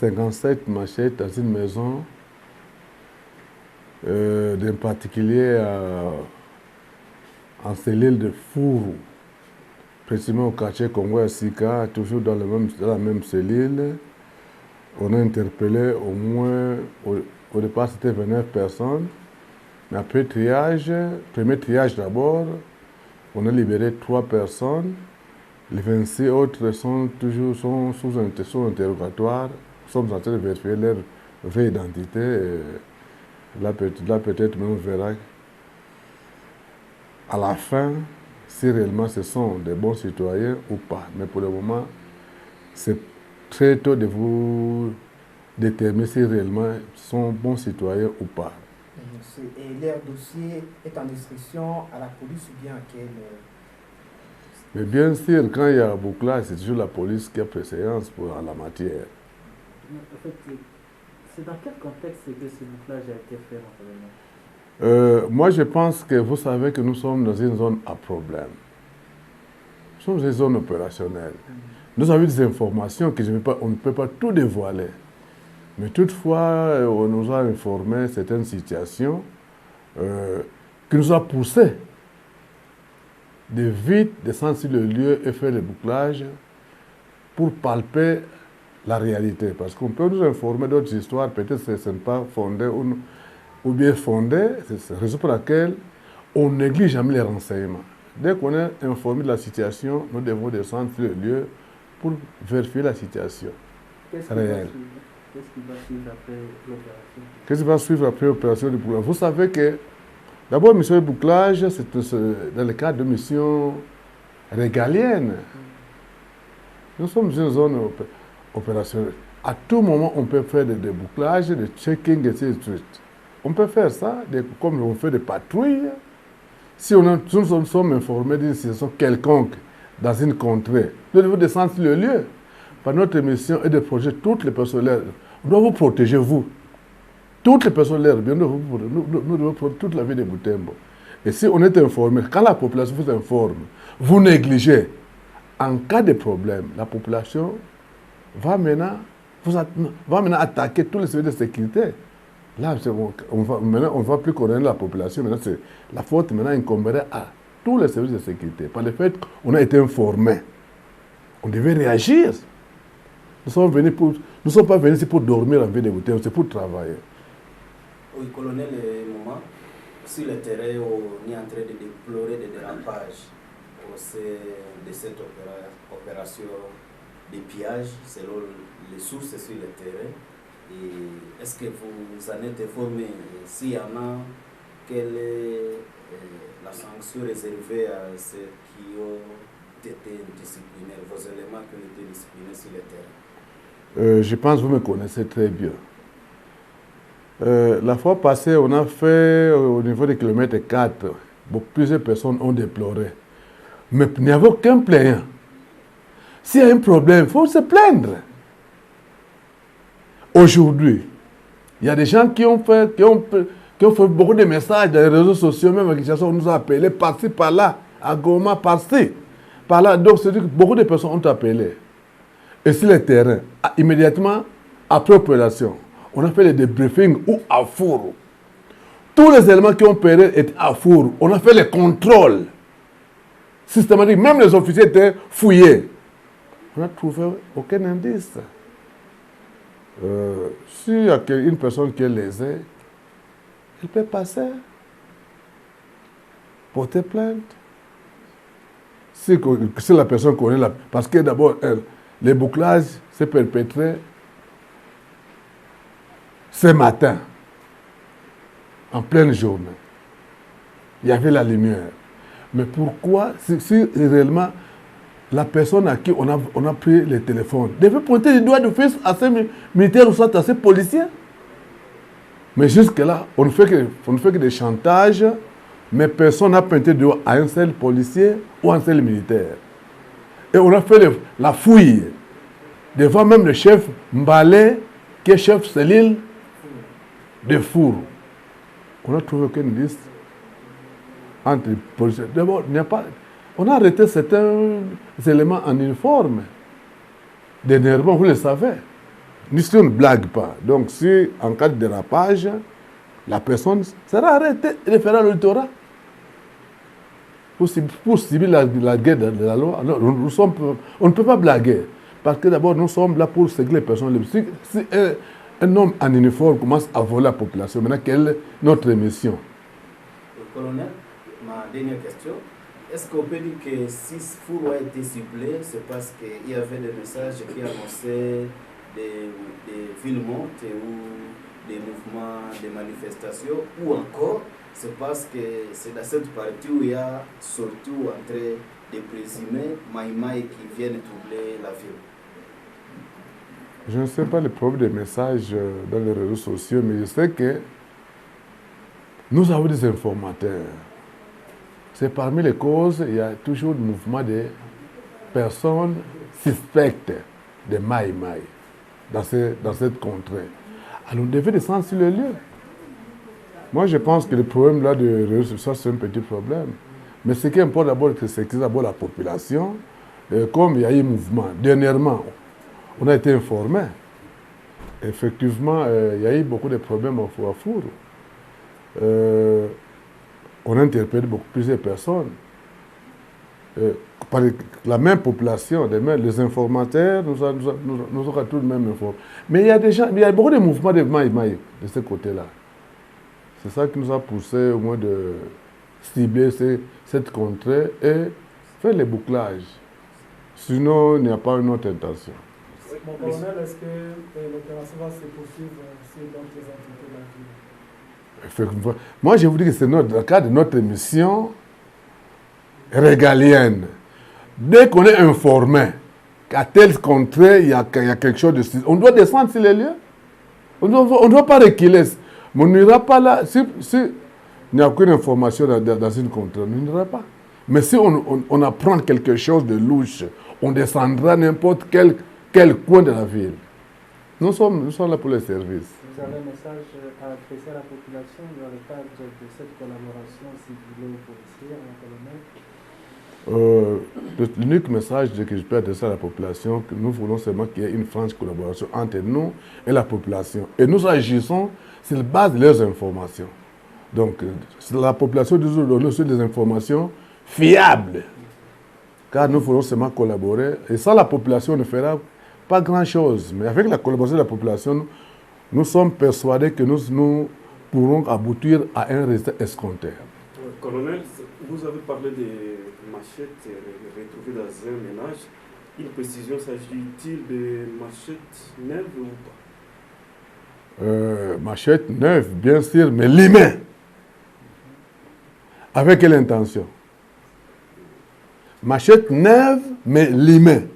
57 machettes dans une maison d'un particulier en cellule de Fourou, précisément au quartier Congo Sika, toujours dans la même cellule. On a interpellé au moins, au départ c'était 29 personnes, mais après triage, premier triage d'abord, on a libéré 3 personnes. Les 26 autres sont toujours sous interrogatoire. Nous sommes en train de vérifier leur vraie identité. Là peut-être même on verra à la fin si réellement ce sont des bons citoyens ou pas. Mais pour le moment, c'est très tôt de vous déterminer si réellement ils sont bons citoyens ou pas. Et leur dossier est en instruction à la police ou bien à quelle... Mais bien sûr, quand il y a un bouclage, c'est toujours la police qui a préséance en la matière. En fait, c'est dans quel contexte que ce bouclage a été fait, moi, je pense que vous savez que nous sommes dans une zone à problème. Nous sommes dans une zone opérationnelle. Nous avons des informations que on ne peut pas tout dévoiler. Mais toutefois, on nous a informé certaines situations qui nous ont poussé de vite descendre sur le lieu et faire le bouclage pour palper la réalité. Parce qu'on peut nous informer d'autres histoires, peut-être que ce n'est pas fondé ou bien fondé, c'est la raison pour laquelle on néglige jamais les renseignements. Dès qu'on est informé de la situation, nous devons descendre sur le lieu pour vérifier la situation réelle. Qu'est-ce qui va suivre après l'opération? Qu'est-ce qui va suivre après l'opération du bouclage? Vous savez que d'abord, mission de bouclage, c'est dans le cadre de missions régaliennes. Nous sommes dans une zone opérationnelle. À tout moment, on peut faire des bouclages, des checking, et ainsi de suite. On peut faire ça, comme on fait des patrouilles. Si nous sommes informés d'une situation quelconque dans une contrée, nous devons descendre sur le lieu. Par notre mission et de projet, toutes les personnes, nous devons vous protéger, vous. Toutes les personnes l'air, nous devons protéger toute la vie de Butembo. Et si on est informé, quand la population vous informe, vous négligez, en cas de problème, la population va maintenant attaquer tous les services de sécurité. Là, on ne va plus connaître la population, maintenant la faute incomberait à tous les services de sécurité. Par le fait qu'on a été informé, on devait réagir. Nous ne sommes pas venus ici pour dormir en ville de Butembo, c'est pour travailler. Oui, colonel, moment, sur le terrain, on est en train de déplorer des dérapages au sein de cette opération de pillage, selon les sources sur le terrain. Et est-ce que vous en êtes informé? S'il y en a, quelle est la sanction réservée à ceux qui ont été disciplinés, vos éléments qui ont été disciplinés sur le terrain? Je pense que vous me connaissez très bien. La fois passée, on a fait au niveau des kilomètres 4, plusieurs personnes ont déploré. Mais il n'y avait aucun plaignant. S'il y a un problème, il faut se plaindre. Aujourd'hui, il y a des gens qui ont fait beaucoup de messages dans les réseaux sociaux, même à Kinshasa, on nous a appelés par-ci, par-là, à Goma, par-ci, par-là. Donc, c'est-à-dire que beaucoup de personnes ont appelé. Et sur le terrain, immédiatement, après l'opération, on a fait les débriefings ou à Fourou. Tous les éléments qui ont opéré étaient à Fourou. On a fait les contrôles systématiques. Même les officiers étaient fouillés. On n'a trouvé aucun indice. S'il y a une personne qui est lésée, elle peut passer, porter plainte. Si la personne connaît la... Parce que d'abord, les bouclages s'est perpétré ce matin, en pleine journée. Il y avait la lumière. Mais pourquoi, si réellement la personne à qui on a pris le téléphone devait pointer les doigts d'office à ces militaires ou soit à ces policiers? Mais jusque-là, on ne fait que des chantages, mais personne n'a pointé du doigt à un seul policier ou à un seul militaire. Et on a fait la fouille devant même le chef Mbale, qui est chef cellule de Fourou. On n'a trouvé aucune liste entre les policiers. D'abord, il n'y a pas... On a arrêté certains éléments en uniforme, d'énervement, vous le savez. si on ne blague pas, donc si en cas de dérapage, la personne sera arrêtée et fera le littorat. Pour cibler la guerre de la loi, alors, on ne peut pas blaguer. Parce que d'abord, nous sommes là pour sécuriser les personnes libres. Si un homme en uniforme commence à voler la population, maintenant, quelle est notre mission? Colonel, ma dernière question. Est-ce qu'on peut dire que si Fouro a été ciblé, c'est parce qu'il y avait des messages qui annonçaient des villes mortes ou des mouvements, des manifestations, ou encore c'est parce que c'est dans cette partie où il y a surtout entre des présumés Maïmaï qui viennent troubler la ville? Je ne sais pas le problème des messages dans les réseaux sociaux, mais je sais que nous avons des informateurs. C'est parmi les causes, il y a toujours le mouvement de personnes suspectes de Maïmaï dans cette contrée. Alors, on devait descendre sur le lieu. Moi, je pense que le problème là de réseaux sociaux, c'est un petit problème. Mais ce qui importe d'abord, c'est d'abord la population. Comme il y a eu un mouvement, dernièrement, on a été informé. Effectivement, il y a eu beaucoup de problèmes à Fouro. On a interpellé plusieurs personnes. Par la même population, les informateurs nous ont tout de même informés. Mais il y a beaucoup de mouvements de Maïmaï de ce côté-là. C'est ça qui nous a poussé au moins de cibler cette contrée et faire les bouclages. Sinon, il n'y a pas une autre intention. Mon colonel, est-ce que l'opération va se poursuivre aussi dans les entités de la ville? Effectivement. Moi, je vous dis que c'est dans le cadre de notre mission régalienne. Dès qu'on est informé qu'à telle contrée, il y a quelque chose de... On doit descendre sur les lieux. On ne doit pas reculer. Mais on n'ira pas là. Si il n'y a aucune information dans une contrée, on n'ira pas. Mais si on apprend quelque chose de louche, on descendra n'importe quel coin de la ville. Nous sommes là pour les services. Vous avez un message à adresser à la population dans le cadre de cette collaboration civilo-policière, colonel? L'unique message que je peux adresser à la population, que nous voulons seulement qu'il y ait une franche collaboration entre nous et la population. Et nous agissons sur la base de leurs informations. Donc, la population doit donner aussi des informations fiables. Car nous voulons seulement collaborer. Et sans la population, on ne fera pas grand-chose. Mais avec la collaboration de la population, nous sommes persuadés que nous pourrons aboutir à un résultat escompté. Colonel, vous avez parlé des machettes retrouvées dans un ménage. Une précision, s'agit-il de machettes neuves ou pas? Machettes neuves, bien sûr, mais limées. Avec quelle intention? Machettes neuves, mais limées.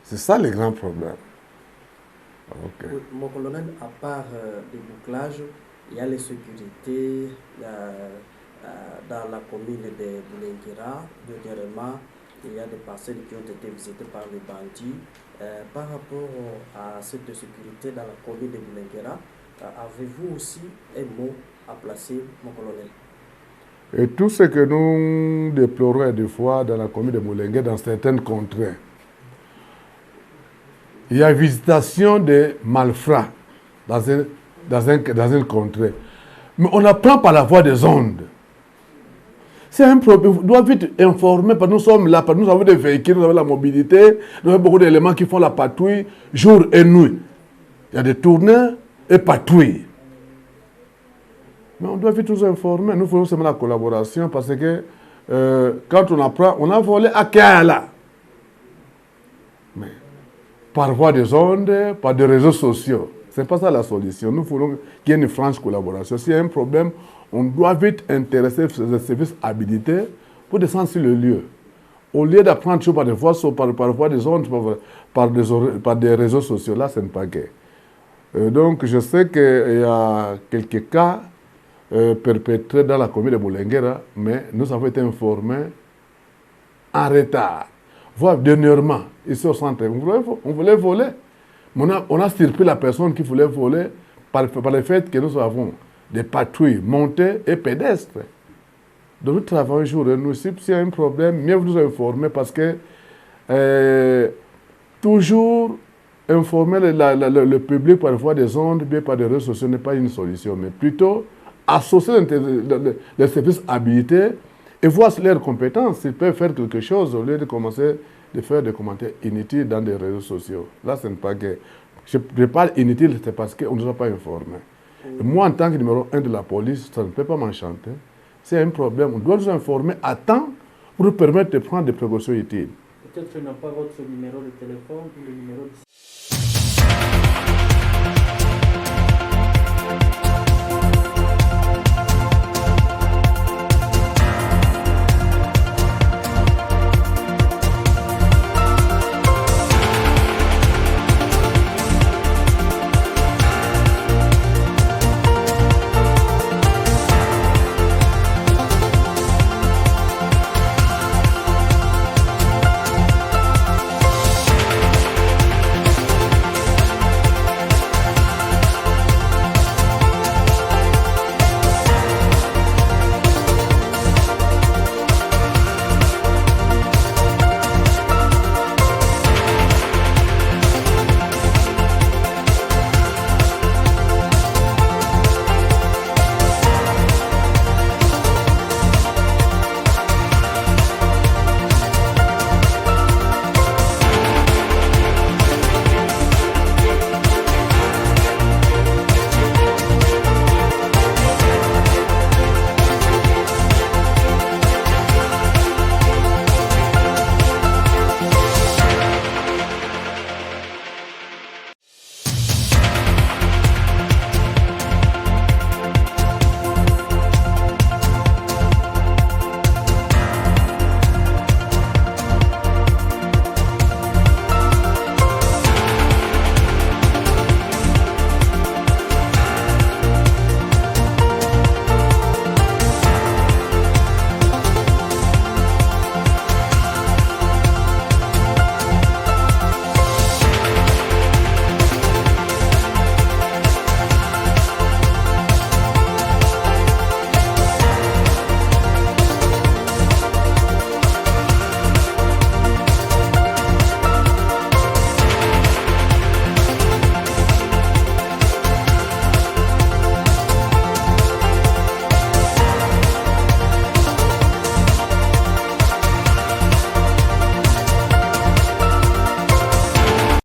C'est ça le grand problème. Okay. Mon colonel, à part les bouclages, il y a les sécurités dans la commune de Boulenguera. Dernièrement, il y a des parcelles qui ont été visitées par les bandits. Par rapport à cette sécurité dans la commune de Boulenguera, avez-vous aussi un mot à placer, mon colonel? Et tout ce que nous déplorons des fois dans la commune de Boulenguera, dans certaines contrées, il y a visitation de malfrats dans une contrée. Mais on apprend par la voie des ondes. C'est un problème. On doit vite informer, parce que nous sommes là, parce que nous avons des véhicules, nous avons la mobilité, nous avons beaucoup d'éléments qui font la patrouille jour et nuit. Il y a des tournées et patrouilles. Mais on doit vite nous informer. Nous faisons seulement la collaboration parce que quand on apprend, on a volé à Kéala. Mais par voie des ondes, par des réseaux sociaux. Ce n'est pas ça la solution. Nous voulons qu'il y ait une franche collaboration. S'il y a un problème, on doit vite intéresser les services habilités pour descendre sur le lieu. Au lieu d'apprendre par des voies, par voie des ondes, par des réseaux sociaux, là, ce n'est pas gay. Donc, je sais qu'il y a quelques cas perpétrés dans la commune de Boulenguera, mais nous avons été informés en retard. Voire dernièrement, ici au centre, on voulait voler. On a surpris la personne qui voulait voler par le fait que nous avons des patrouilles montées et pédestres. Donc nous travaillons jour et nuit. S'il y a un problème, mieux vous nous informer parce que toujours informer le public par la voie des ondes, bien par des réseaux sociaux n'est pas une solution, mais plutôt associer les services habilités et voir leurs compétences. Ils peuvent faire quelque chose au lieu de commencer de faire des commentaires inutiles dans des réseaux sociaux. Là, ce n'est pas que... Je parle inutile, c'est parce qu'on ne nous a pas informés. Et moi, en tant que numéro 1 de la police, ça ne peut pas m'enchanter. C'est un problème. On doit nous informer à temps pour nous permettre de prendre des précautions utiles. Peut-être que je n'ai pas votre numéro de téléphone ou le numéro de...